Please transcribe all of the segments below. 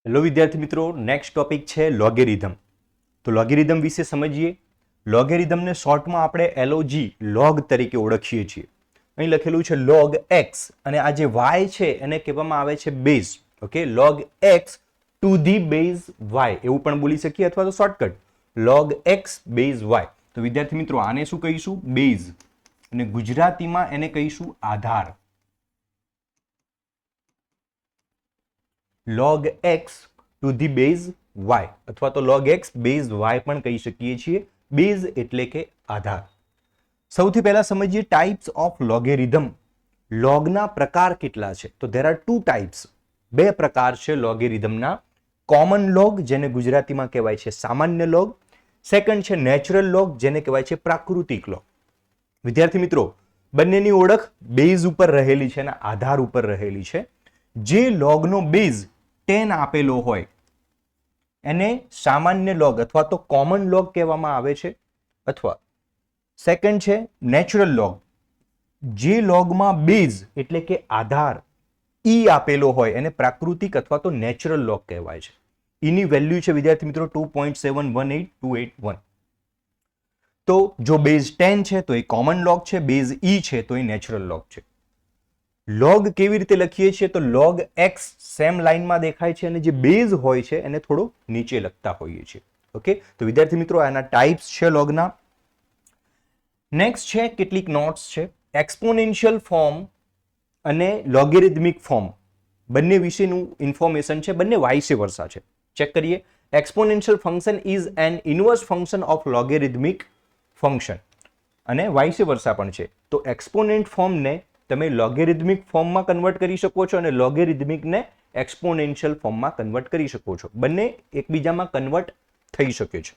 Hello વિદ્યાર્થી મિત્રો, next topic છે લોગેરિધમ. તો લોગેરિધમ વિશે સમજીએ. લોગેરિધમને શોર્ટમાં આપણે એલઓજી લોગ તરીકે ઓળખીએ છીએ. અહીં લખેલું છે લોગ એક્સ અને આ જે વાય છે એને કહેવામાં આવે છે base. Okay, log x to the base y એવું પણ બોલી શકીએ અથવા તો shortcut log x base y. તો વિદ્યાર્થી મિત્રો આને શું કહીશું? બેઝ. અને ગુજરાતીમાં એને કહીશું આધાર. log x to the base y અથવા તો log x base y પણ કહી શકીએ છીએ. બેઝ એટલે કે આધાર. સૌથી પહેલા સમજીએ ટાઈપ્સ ઓફ લોગેરિધમ. લોગના પ્રકાર કેટલા છે? તો there are two types. બે પ્રકાર છે લોગેરિધમના. કોમન લોગ જેને ગુજરાતીમાં કહેવાય છે સામાન્ય લોગ. સેકન્ડ છે નેચરલ લોગ જેને કહેવાય છે પ્રાકૃતિક લોગ. વિદ્યાર્થી મિત્રો, બંનેની ઓળખ બેઝ ઉપર રહેલી છે અને આધાર ઉપર રહેલી છે. જે લોગનો બેઝ 10 આપેલો હોય એને સામાન્ય લોગ અથવા તો કોમન લોગ કહેવામાં આવે છે. અથવા સેકન્ડ છે નેચરલ લોગ. જે લોગમાં બેઝ એટલે કે આધાર ઈ આપેલો હોય એને પ્રાકૃતિક અથવા તો નેચરલ લોગ કહેવાય છે. ઈની વેલ્યુ છે વિદ્યાર્થી મિત્રો 2.718281. તો જો બેઝ 10 છે તો એ કોમન લોગ છે, બેઝ ઈ છે તો એ નેચરલ લોગ છે. લોગ કેવી રીતે લખીએ છીએ? તો લોગ એક્સ સેમ લાઈનમાં દેખાય છે અને જે બેઝ હોય છે એને થોડો નીચે લખતા હોઈએ છીએ. ઓકે, તો વિદ્યાર્થી મિત્રો આના ટાઈપ્સ છે લોગના. નેક્સ્ટ છે કેટલીક નોટ્સ છે. એક્સપોનેન્શિયલ ફોર્મ અને લોગેરિધમિક ફોર્મ બંને વિશેનું ઇન્ફોર્મેશન છે. બંને વાઇસે વર્સા છે. ચેક કરીએ. Exponential function is an inverse function of logarithmic function અને વાઇસે વર્સા પણ છે. તો એક્સપોનેન્ટ ફોર્મને તમે લોગેરિધમિક ફોર્મમાં કન્વર્ટ કરી શકો છો અને લોગેરિધમિકને એક્સપોનેન્શિયલ ફોર્મમાં કન્વર્ટ કરી શકો છો. બંને એકબીજામાં કન્વર્ટ થઈ શકે છે.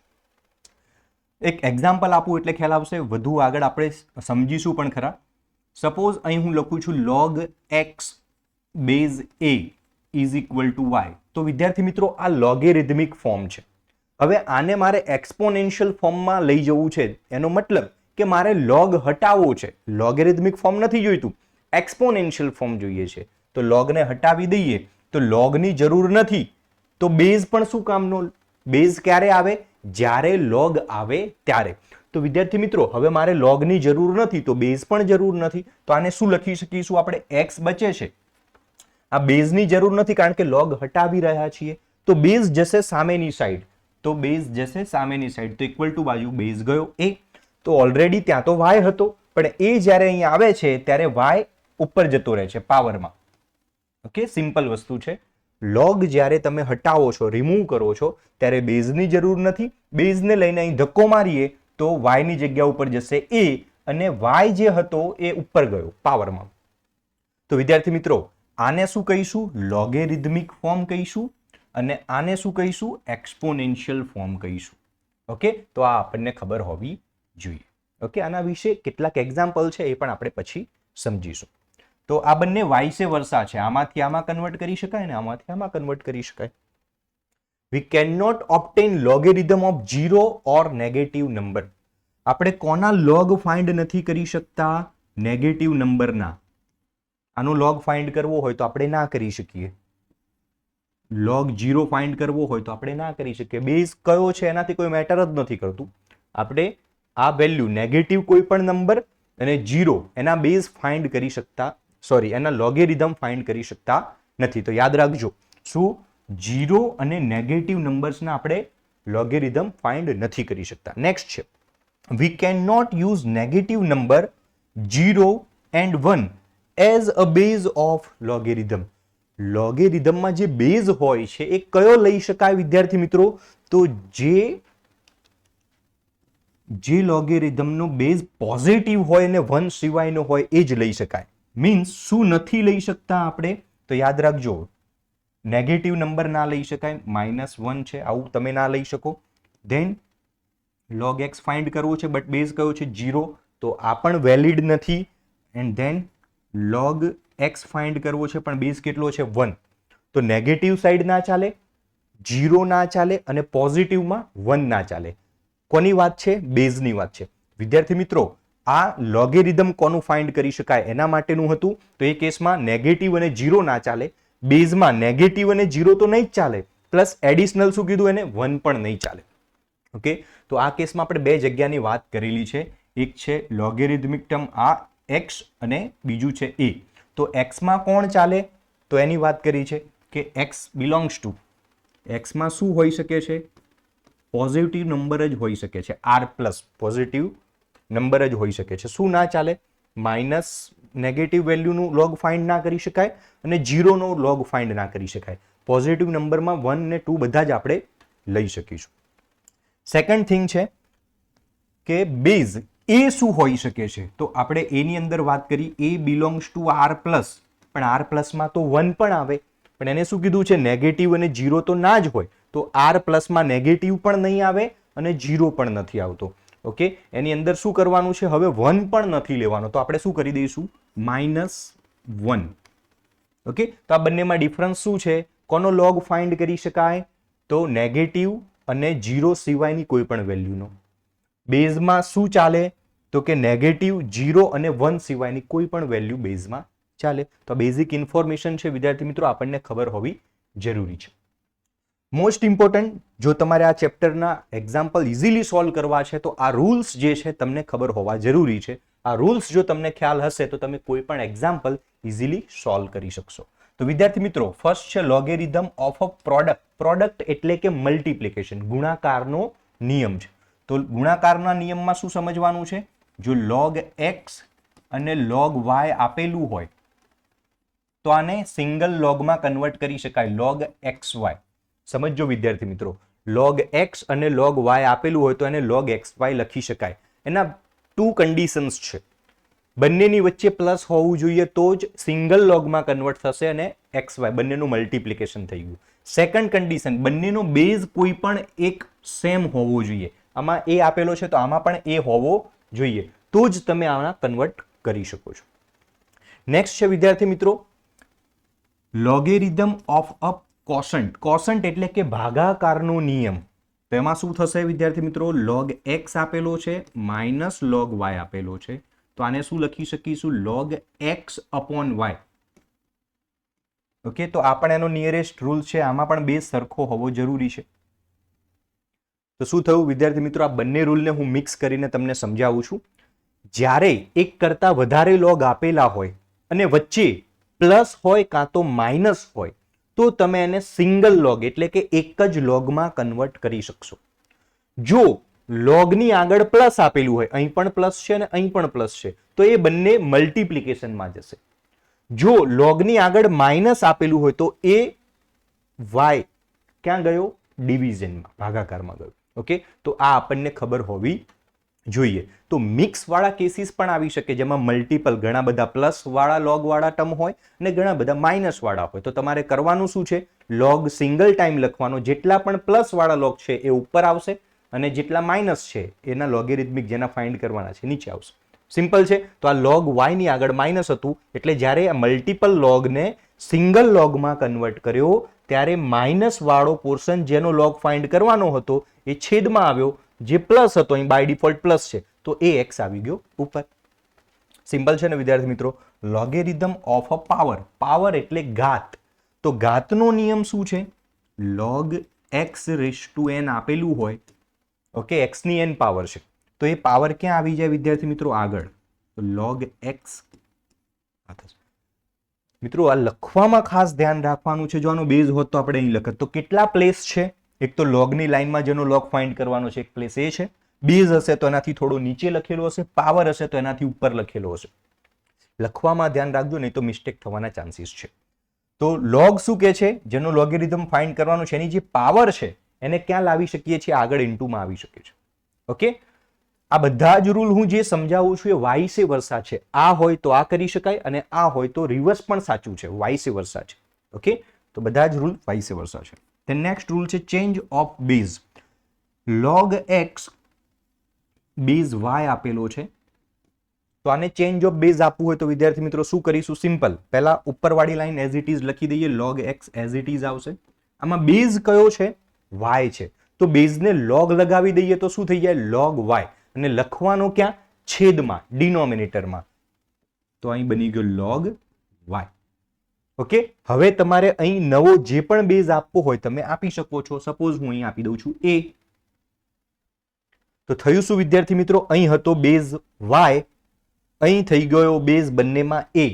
એક એક્ઝામ્પલ આપું એટલે ખ્યાલ આવશે. વધુ આગળ આપણે સમજીશું પણ ખરા. સપોઝ અહીં હું લખું છું log x base a is equal to y. તો વિદ્યાર્થી મિત્રો આ લોગેરિધમિક ફોર્મ છે. હવે આને મારે એક્સપોનેન્શિયલ ફોર્મમાં લઈ જવું છે. એનો મતલબ કે મારે લોગ હટાવવો છે. લોગેરિધમિક ફોર્મ નથી જોઈતું, એક્સપોનેન્શિયલ ફોર્મ જોઈએ છે. તો લોગને હટાવી દઈએ તો લોગની જરૂર નથી. તો બેઝ પણ શું કામનો? બેઝ ક્યારે આવે? જ્યારે લોગ આવે ત્યારે. તો વિદ્યાર્થી મિત્રો હવે મારે લોગની જરૂર નથી તો બેઝ પણ જરૂર નથી. તો આને શું લખી શકીશું આપણે? એક્સ બચે છે. આ બેઝની જરૂર નથી કારણ કે લોગ હટાવી રહ્યા છીએ. તો બેઝ જશે સામેની સાઈડ. તો બેઝ જશે સામેની સાઈડ. તો ઇક્વલ ટુ બાજુ બેઝ ગયો એ. તો ઓલરેડી ત્યાં તો વાય હતો પણ એ જ્યારે અહીંયા આવે છે ત્યારે વાય ઉપર જતો રહે છે પાવરમાં. ઓકે, સિમ્પલ વસ્તુ છે. લોગ જ્યારે તમે હટાવો છો, રિમૂવ કરો છો ત્યારે બેઝની જરૂર નથી. બેઝને લઈને અહીં ધક્કો મારીએ તો વાયની જગ્યા ઉપર જશે એ અને વાય જે હતો એ ઉપર ગયો પાવરમાં. તો વિદ્યાર્થી મિત્રો આને શું કહીશું? લોગેરિધમિક ફોર્મ કહીશું અને આને શું કહીશું? એક્સપોનેન્શિયલ ફોર્મ કહીશું. ઓકે, તો આ આપણને ખબર હોવી જોઈએ. ઓકે, આના વિશે કેટલાક એક્ઝામ્પલ છે એ પણ આપણે પછી સમજીશું. તો આ બંને વાઇસે વર્સા છે. આમાંથી આમાં કન્વર્ટ કરી શકાય ને આમાંથી આમાં કન્વર્ટ કરી શકાય. We can not obtain logarithm of zero or negative number. આપણે કોના લોગ ફાઇન્ડ નથી કરી શકતા? નેગેટિવ નંબરના. આનો લોગ ફાઇન્ડ કરવો હોય તો આપણે ના કરી શકીએ. લોગ 0 ફાઇન્ડ કરવો હોય તો આપણે ના કરી શકીએ. બેઝ કયો છે એનાથી કોઈ મેટર જ નથી કરતું. આપણે આ વેલ્યુ નેગેટિવ કોઈ પણ નંબર અને 0 એના બેઝ ફાઇન્ડ કરી શકતા, સોરી એના લોગેરિધમ ફાઇન્ડ કરી શકતા નથી. તો યાદ રાખજો, શું 0 અને નેગેટિવ નંબર્સના આપણે લોગેરિધમ ફાઇન્ડ નથી કરી શકતા. નેક્સ્ટ છે we can not use negative number 0 and 1 as a base of logarithm. લોગેરિધમમાં જે બેઝ હોય છે એ કયો લઈ શકાય વિદ્યાર્થી મિત્રો? તો જે લોગેરિધમનો બેઝ પોઝિટિવ હોય અને 1 સિવાયનો હોય એ જ લઈ શકાય. મીન્સ શું નથી લઈ શકતા આપણે? તો યાદ રાખજો, નેગેટિવ નંબર ના લઈ શકાય. -1 છે આવું તમે ના લઈ શકો. ધેન લોગ એક્સ ફાઇન્ડ કરવો છે બટ બેઝ કયો છે? 0. તો આ પણ વેલિડ નથી. And then log x find કરવો છે પણ બેઝ કેટલો છે? 1. તો નેગેટિવ સાઈડ ના ચાલે, 0 ના ચાલે અને પોઝિટિવમાં 1 ના ચાલે. કોની વાત છે? બેઝની વાત છે. વિદ્યાર્થી મિત્રો આ લોગેરિધમ કોનું ફાઇન્ડ કરી શકાય એના માટેનું હતું. તો એ કેસમાં નેગેટિવ અને 0 ના ચાલે. બેઝમાં નેગેટિવ અને 0 તો નહીં જ ચાલે. પ્લસ એડિશનલ શું કીધું એને 1 પણ નહીં ચાલે. ઓકે, તો આ કેસમાં આપણે બે જગ્યાની વાત કરેલી છે. એક છે લોગેરિધમિક ટર્મ આ x અને બીજું છે a. તો x માં કોણ ચાલે તો એની વાત કરી છે કે x બિલોંગ્સ ટુ, x માં શું હોઈ શકે છે? પોઝિટિવ નંબર જ હોઈ શકે છે. r પ્લસ પોઝિટિવ નંબર જ હોઈ શકે છે. શું ના ચાલે? માઇનસ નેગેટિવ વેલ્યુનું લોગ ફાઇન્ડ ના કરી શકાય અને 0 નો લોગ ફાઇન્ડ ના કરી શકાય. પોઝિટિવ નંબરમાં 1 ને 2 બધા જ આપણે લઈ શકીશું. સેકન્ડ થિંગ છે કે બેઝ એ શું હોઈ શકે છે? તો આપણે એની અંદર વાત કરી, એ બિલોંગ્સ ટુ r પ્લસ, પણ r પ્લસમાં તો 1 પણ આવે, પણ એને શું કીધું છે? નેગેટિવ અને 0 તો ના જ હોય. તો r પ્લસમાં નેગેટિવ પણ નહીં આવે અને 0 પણ નથી આવતો. ઓકે, એની અંદર શું કરવાનું છે? હવે 1 પણ નથી લેવાનો, તો આપણે શું કરી દઈશું? -1. ઓકે, તો આ બંનેમાં ડિફરન્સ શું છે? કોનો લોગ ફાઇન્ડ કરી શકાય? તો નેગેટિવ અને 0 સિવાયની કોઈ પણ વેલ્યુનો. બેઝમાં શું ચાલે? તો કે નેગેટિવ, 0 અને 1 સિવાયની કોઈ પણ વેલ્યુ બેઝમાં ચાલે. તો બેઝિક ઇન્ફોર્મેશન છે વિદ્યાર્થી મિત્રો, આપણને ખબર હોવી જરૂરી છે. મોસ્ટ ઇમ્પોર્ટન્ટ, જો તમારે આ ચેપ્ટરના એક્ઝામ્પલ ઇઝીલી સોલ્વ કરવા છે તો આ રૂલ્સ જે છે તમને ખબર હોવા જરૂરી છે. આ રૂલ્સ જો તમને ખ્યાલ હશે તો તમે કોઈ પણ એક્ઝામ્પલ ઇઝીલી સોલ્વ કરી શકશો. તો વિદ્યાર્થી મિત્રો, ફર્સ્ટ છે logarithm of a product. Product એટલે કે મલ્ટીપ્લિકેશન, ગુણાકારનો નિયમ છે. તો ગુણાકારના નિયમમાં શું સમજવાનું છે? જો log x અને log y આપેલું હોય તો આને સિંગલ લોગમાં કન્વર્ટ કરી શકાય, log xy. સમજો વિદ્યાર્થી મિત્રો, log x અને log y આપેલું હોય તો એને log xy લખી શકાય. એના 2 કન્ડિશન્સ છે. બંનેની વચ્ચે પ્લસ હોવું જોઈએ તો જ સિંગલ લોગમાં કન્વર્ટ થશે અને xy બંનેનું મલ્ટીપ્લિકેશન થઈ ગયું. સેકન્ડ કન્ડિશન, બંનેનો બેઝ કોઈ પણ એક સેમ હોવો જોઈએ. આમાં a આપેલો છે તો આમાં પણ a હોવો જોઈએ, તો જ તમે આના કન્વર્ટ કરી શકો છો. નેક્સ્ટ છે વિદ્યાર્થી મિત્રો, logarithm of a constant. Constant એટલે કે ભાગાકારનો નિયમ. તો એમાં શું થશે વિદ્યાર્થી મિત્રો? log x આપેલો છે માઇનસ log y આપેલો છે, તો આને શું લખી શકીશું? log x upon y. Okay, તો આ પણ એનો નિયરેસ્ટ રૂલ છે. આમાં પણ બેઝ સરખો હોવો જરૂરી છે. તો શું થયું વિદ્યાર્થી મિત્રો? આ બંને રૂલને હું મિક્સ કરીને તમને સમજાવું છું. જ્યારે એક કરતા વધારે લોગ આપેલા હોય અને વચ્ચે પ્લસ હોય કાં તો માઇનસ હોય તો તમે એને સિંગલ લોગ એટલે કે એક જ લોગમાં કન્વર્ટ કરી શકશો. જો લોગની આગળ પ્લસ આપેલું હોય, અહીં પણ પ્લસ છે અને અહીં પણ પ્લસ છે, તો એ બંને મલ્ટીપ્લિકેશનમાં જશે. જો લોગની આગળ માઇનસ આપેલું હોય તો એ y ક્યાં ગયો? ડિવિઝનમાં, ભાગાકારમાં ગયો. ઓકે, તો આ આપણને ખબર હોવી જોઈએ. તો મિક્સ વાળા કેસીસ પણ આવી શકે જેમાં મલ્ટિપલ ઘણા બધા પ્લસ વાળા લોગ વાળા ટર્મ હોય અને ઘણા બધા માઇનસ વાળા હોય. તો તમારે કરવાનું શું છે? લોગ સિંગલ ટાઈમ લખવાનો. જેટલા પણ પ્લસ વાળા લોગ છે એ ઉપર આવશે અને જેટલા માઇનસ છે એના લોગેરિધમિક જેના ફાઇન્ડ કરવાના છે નીચે આવશે. સિમ્પલ છે. તો આ log y ની આગળ માઇનસ હતું એટલે જ્યારે આ મલ્ટિપલ લોગને સિંગલ લોગમાં કન્વર્ટ કર્યો ત્યારે માઇનસ વાળો પોર્શન જેનો લોગ ફાઇન્ડ કરવાનો હતો એ છેદમાં આવ્યો. જે પ્લસ હતો અહીં બાય ડિફોલ્ટ પ્લસ છે તો એ x આવી ગયો ઉપર. સિમ્પલ છે ને વિદ્યાર્થી મિત્રો? Logarithm of a power. Power એટલે ઘાત. તો ઘાતનો નિયમ શું છે? log x raise to n આપેલું હોય, ઓકે, x ની n પાવર છે તો એ પાવર ક્યાં આવી જાય વિદ્યાર્થી મિત્રો? આગળ. તો log x મિત્રો આ લખવામાં ખાસ ધ્યાન રાખવાનું છે. જો આનો બેઝ હોત તો આપણે અહીં લખત. તો કેટલા પ્લેસ છે? એક તો લોગની લાઈનમાં જેનો લોગ ફાઇન્ડ કરવાનો છે એક પ્લેસ એ છે. બેઝ હશે તો એનાથી થોડો નીચે લખેલો હશે, પાવર હશે તો એનાથી ઉપર લખેલો હશે. લખવામાં ધ્યાન રાખજો, નહીં તો મિસ્ટેક થવાના ચાન્સીસ છે. તો લોગ શું કે છે? જેનો લોગેરિધમ ફાઇન્ડ કરવાનો છે એની જે પાવર છે એને ક્યાં લાવી શકીએ છીએ? આગળ ઇન્ટુમાં આવી શકે છે. ઓકે, આ બધા જ રૂલ હું જે સમજાવું છું એ વાઇસ વર્સા છે. આ હોય તો આ કરી શકાય અને આ હોય તો રિવર્સ પણ સાચું છે, વાઇસ વર્સા છે. ઓકે, તો બધા જ રૂલ વાઇસ વર્સા છે. ધેન નેક્સ્ટ રૂલ છે change of base. log x base y આપેલો છે તો આને ચેન્જ ઓફ બેઝ આપવું હોય તો વિદ્યાર્થી મિત્રો શું કરીશું? સિમ્પલ. પહેલા ઉપરવાળી લાઈન એઝ ઇટ ઇઝ લખી દઈએ, log x as it is આવશે. આમાં બેઝ કયો છે? y છે. તો બેઝને log લગાવી દઈએ તો શું થઈ જાય? log y. અને લખવાનો ક્યાં? છેદમાં, ડિનોમિનેટરમાં. તો અહીં બની ગયો log y. ઓકે, હવે તમારે અહીં નવો જે પણ બેઝ આપવો હોય તમે આપી શકો છો. સપોઝ હું અહીં આપી દઉં છું a. તો થયું શું વિદ્યાર્થી મિત્રો? અહીં હતો બેઝ y, અહીં થઈ ગયો બેઝ બંનેમાં a.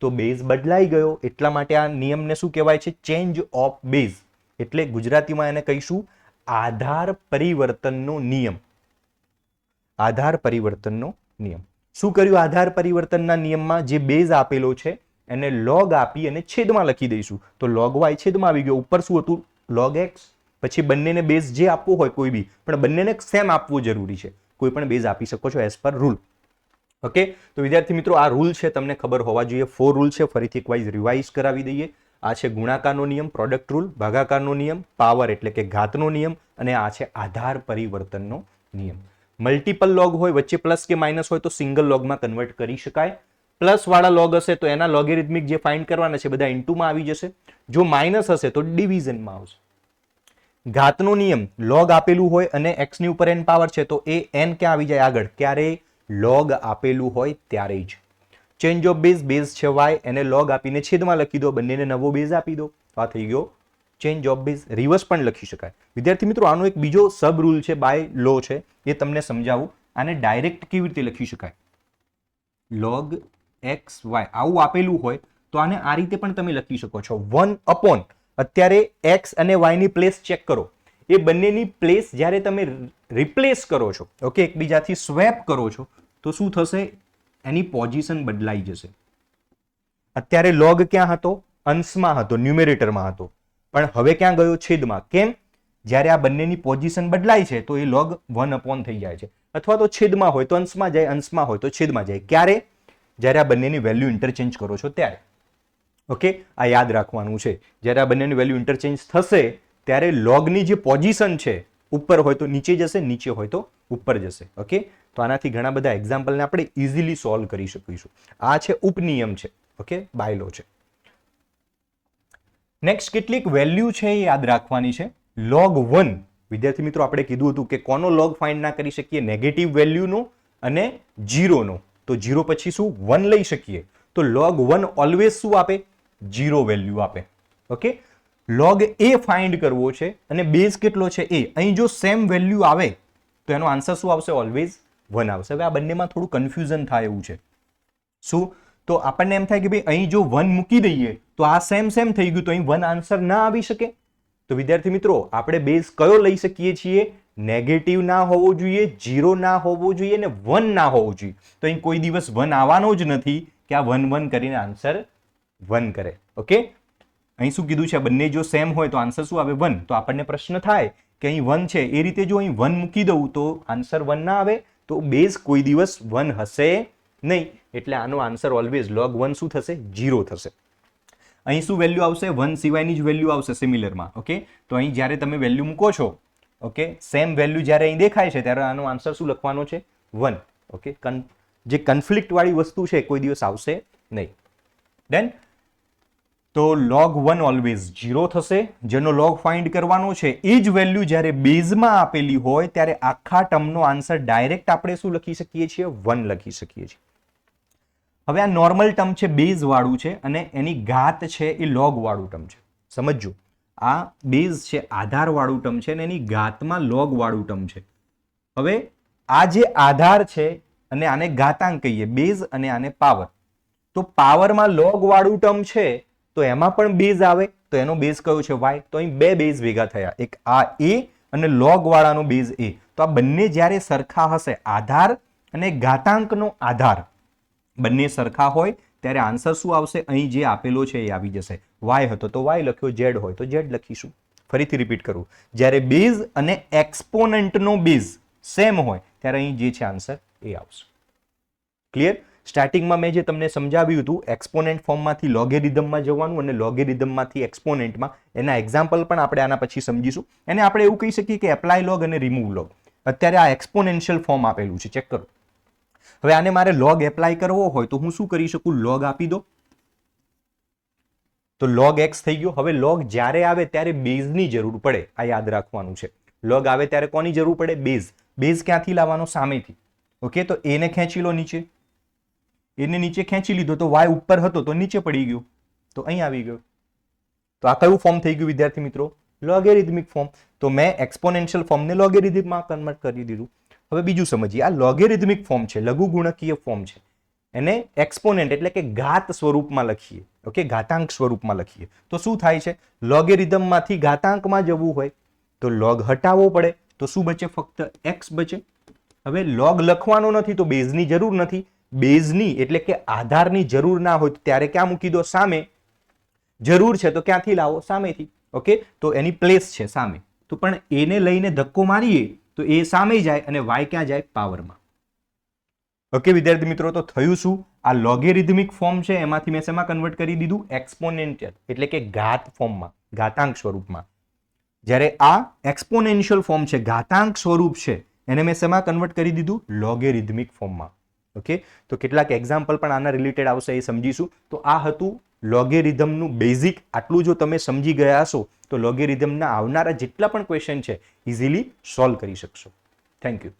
તો બેઝ બદલાઈ ગયો, એટલા માટે આ નિયમને શું કહેવાય છે? Change of base. એટલે ગુજરાતીમાં એને કહીશું આધાર પરિવર્તનનો નિયમ. આધાર પરિવર્તનનો નિયમ. શું કર્યું આધાર પરિવર્તનના નિયમમાં? જે બેઝ આપેલો છે એને log આપી અને છેદમાં લખી દઈશું. તો log y છેદમાં આવી ગયો. ઉપર શું હતું? log x. પછી બંનેને બેઝ જે આપવો હોય કોઈ બી, પણ બંનેને સેમ આપવું જરૂરી છે. કોઈ પણ બેઝ આપી શકો છો એઝ પર રૂલ. ઓકે, તો વિદ્યાર્થી મિત્રો આ રૂલ છે, તમને ખબર હોવા જોઈએ. 4 રૂલ છે, ફરીથી એક વાઇઝ રિવાઇઝ કરાવી દઈએ. આ છે ગુણાકારનો નિયમ, પ્રોડક્ટ રૂલ, ભાગાકારનો નિયમ, પાવર એટલે કે ઘાતનો નિયમ, અને આ છે આધાર પરિવર્તનનો નિયમ. મલ્ટિપલ લોગ હોય, વચ્ચે પ્લસ કે માઇનસ હોય તો સિંગલ લોગમાં કન્વર્ટ કરી શકાય. પ્લસ વાળા લોગ હશે તો એના લોગેરિથમિક જે ફાઇન્ડ કરવાના છે બધા ઇન્ટુમાં આવી જશે. જો માઇનસ હશે તો ડિવિઝનમાં આવશે. ઘાતનો નિયમ, લોગ આપેલું હોય અને x ની ઉપર n પાવર છે તો એ n ક્યાં આવી જાય આગળ? ક્યારે લોગ આપેલું હોય ત્યારે જ. ચેન્જ ઓફ બેઝ, બેઝ છે y, એને લોગ આપીને છેદમાં લખી દો, બંનેને નવો બેઝ આપી દો. આ થઈ ગયો ચેન્જ ઓફ બેઝ. રિવર્સ પણ લખી શકાય. વિદ્યાર્થી મિત્રો આનો એક બીજો સબ રૂલ છે, બાય લો છે, એ તમને સમજાવું. આને ડાયરેક્ટ કેવી રીતે લખી શકાય? લોગ એક્સ વાય આવું આપેલું હોય તો આને આ રીતે પણ તમે લખી શકો છો. 1 અપોન, અત્યારે x અને y ની પ્લેસ ચેક કરો. એ બંનેની પ્લેસ જ્યારે તમે રિપ્લેસ કરો છો, ઓકે, એકબીજાથી સ્વેપ કરો છો, તો શું થશે? એની પોઝિશન બદલાઈ જશે. અત્યારે લોગ ક્યાં હતો? અંશમાં હતો, ન્યુમેરેટરમાં હતો, પણ હવે ક્યાં ગયો? છેદમાં. કેમ? જ્યારે આ બંનેની પોઝિશન બદલાય છે તો એ લોગ 1 અપોન થઈ જાય છે. અથવા તો છેદમાં હોય તો અંશમાં જાય, અંશમાં હોય તો છેદમાં જાય. ક્યારે? જ્યારે આ બંનેની વેલ્યુ ઇન્ટરચેન્જ કરો છો ત્યારે. ઓકે, આ યાદ રાખવાનું છે. જ્યારે આ બંનેની વેલ્યુ ઇન્ટરચેન્જ થશે ત્યારે લોગની જે પોઝિશન છે ઉપર હોય તો નીચે જશે, નીચે હોય તો ઉપર જશે. ઓકે, તો આનાથી ઘણા બધા એક્ઝામ્પલને આપણે ઇઝીલી સોલ્વ કરી શકીશું. આ છે ઉપનિયમ છે. ઓકે, બાયલો છે. નેક્સ્ટ કેટલીક વેલ્યુ છે એ યાદ રાખવાની છે. log 1, વિદ્યાર્થી મિત્રો આપણે કીધું હતું કે કોનો log ફાઇન્ડ ના કરી શકીએ? નેગેટિવ વેલ્યુનો અને 0 નો. તો 0 પછી શું? 1 લઈ શકીએ. તો log 1 ઓલવેઝ શું આપે? 0 વેલ્યુ આપે. ઓકે, log a ફાઇન્ડ કરવો છે અને બેઝ કેટલો છે? a. અહીં જો સેમ વેલ્યુ આવે તો એનો આન્સર શું આવશે? ઓલવેઝ 1 આવશે. હવે આ બંનેમાં થોડું કન્ફ્યુઝન થાય એવું છે. શું? તો આપણને એમ થાય કે ભાઈ અહીં જો 1 મૂકી દઈએ તો આ સેમ થઈ ગયું, તો અહીં 1 આન્સર ના આવી શકે. તો વિદ્યાર્થી મિત્રો આપણે બેઝ કયો લઈ શકીએ છીએ? નેગેટિવ ના હોવો જોઈએ, 0 ના હોવો જોઈએ અને 1 ના હોવો જોઈએ. તો અહીં કોઈ દિવસ 1 આવવાનો જ નથી કે આ 1 કરીને આન્સર 1 કરે. ઓકે, અહીં શું કીધું છે? બંને જો સેમ હોય તો આન્સર શું આવે? 1. તો આપણને પ્રશ્ન થાય કે અહીં 1 છે, એ રીતે જો અહીં 1 મૂકી દઉં તો આન્સર 1 ના આવે. તો બેઝ કોઈ દિવસ 1 હશે નહીં. એટલે આનો આન્સર ઓલવેઝ log 1 શું થશે? 0 થશે. અહીં શું વેલ્યુ આવશે? 1 સિવાયની જ વેલ્યુ આવશે સિમિલરમાં. ઓકે, તો અહીં જ્યારે તમે વેલ્યુ મૂકો છો, ઓકે, સેમ વેલ્યુ જ્યારે અહીં દેખાય છે ત્યારે આનો આન્સર શું લખવાનો છે? 1. ઓકે, જે કન્ફ્લિક્ટ વાળી વસ્તુ છે કોઈ દિવસ આવશે નહીં. ડન. તો log 1 ઓલવેઝ 0 થશે. જેનો log ફાઇન્ડ કરવાનો છે એ જ વેલ્યુ જ્યારે બેઝમાં આપેલી હોય ત્યારે આખા ટર્મનો આન્સર ડાયરેક્ટ આપણે શું લખી શકીએ છીએ? 1 લખી શકીએ છીએ. હવે આ નોર્મલ ટર્મ છે, બેઝ વાળું છે, અને એની ઘાત છે એ લોગ વાળું ટર્મ છે. સમજજો, આ બેઝ છે આધાર વાળું ટર્મ છે અને એની ઘાતમાં લોગ વાળું ટર્મ છે. હવે આ જે આધાર છે અને આને ઘાતાંક કહીએ, બેઝ અને આને પાવર. તો પાવરમાં લોગ વાળું ટર્મ છે તો એમાં પણ બેઝ આવે. તો એનો બેઝ કયો છે? y. તો અહીં બે બેઝ ભેગા થયા, એક આ a અને લોગ વાળાનો બેઝ a. તો આ બંને જ્યારે સરખા હશે, આધાર અને ઘાતાંકનો આધાર બંને સરખા હોય ત્યારે આન્સર શું આવશે? અહીં જે આપેલો છે એ આવી જશે. y હતો તો y લખ્યો, z હોય તો z લખીશું. ફરીથી રિપીટ કરું, જ્યારે બેઝ અને એક્સપોનન્ટનો બેઝ સેમ હોય ત્યારે અહીં જે છે આન્સર એ આવશે. ક્લિયર? સ્ટાર્ટિંગમાં મેં જે તમને સમજાવ્યું હતું એક્સપોનેન્ટ ફોર્મમાંથી લોગેરિધમમાં જવાનું અને લોગેરિધમમાંથી એક્સપોનેન્ટમાં, એના એક્ઝામ્પલ પણ આપણે આના પછી સમજીશું. એને આપણે એવું કહી શકીએ કે એપ્લાય લોગ અને રિમૂવ લોગ. અત્યારે આ એક્સપોનેન્શિયલ ફોર્મ આપેલું છે, ચેક કરો. હવે આને મારે લોગ એપ્લાય કરવો હોય તો હું શું કરી શકું? લોગ આપી દો તો લોગ x થઈ ગયો. હવે લોગ જ્યારે આવે ત્યારે બેઝની જરૂર પડે, આ યાદ રાખવાનું છે. લોગ આવે ત્યારે કોની જરૂર પડે? બેઝ. બેઝ ક્યાંથી લાવવાનો? સામેથી. ઓકે, તો એને ખેંચી લો નીચે. એને નીચે ખેંચી લીધો તો y ઉપર હતો તો નીચે પડી ગયો. તો અહીં આવી ગયો. તો આ કયું ફોર્મ થઈ ગયું વિદ્યાર્થી મિત્રો? લોગેરિધમિક ફોર્મ. તો મેં એક્સપોનેન્શિયલ ફોર્મને લોગેરિધમમાં કન્વર્ટ કરી દીધું. હવે બીજું સમજીએ. આ લોગેરિધમિક ફોર્મ છે, લઘુગુણકીય ફોર્મ છે. એને એક્સપોનેન્ટ એટલે કે ઘાત સ્વરૂપમાં લખીએ. ઓકે, ઘાતાંક સ્વરૂપમાં લખીએ તો શું થાય છે? લોગેરિધમમાંથી ઘાતાંકમાં જવું હોય તો લોગ હટાવવો પડે, તો શું બચે? ફક્ત x બચે. હવે લોગ લખવાનો નથી તો બેઝની જરૂર નથી. બેઝની એટલે કે આધારની જરૂર ના હોય ત્યારે ક્યાં મૂકી દો? સામે. જરૂર છે તો ક્યાંથી લાવો? સામેથી. ઓકે, તો એની પ્લેસ છે સામે. તો પણ એને લઈને ધક્કો મારીએ તો એ સામે જાય અને y ક્યાં જાય? પાવરમાં. ઓકે વિદ્યાર્થી મિત્રો, તો થયું શું? આ લોગેરિધમિક ફોર્મ છે એમાંથી મેં શેમાં કન્વર્ટ કરી દીધું? એક્સપોનેન્શિયલ એટલે કે ઘાત ફોર્મમાં, ઘાતાંક સ્વરૂપમાં. જ્યારે આ એક્સપોનેન્શિયલ ફોર્મ છે, ઘાતાંક સ્વરૂપ છે, એને મેં શેમાં કન્વર્ટ કરી દીધું? લોગેરિધમિક ફોર્મમાં. ઓકે, તો કેટલાક એક્ઝામ્પલ પણ આના રિલેટેડ આવશે, એ સમજીશું. તો આ હતું લોગેરિધમનું બેઝિક. આટલું જો તમે સમજી ગયા હશો તો લોગેરિધમના આવનારા જેટલા પણ ક્વેશ્ચન છે ઇઝીલી સોલ્વ કરી શકશો. Thank you.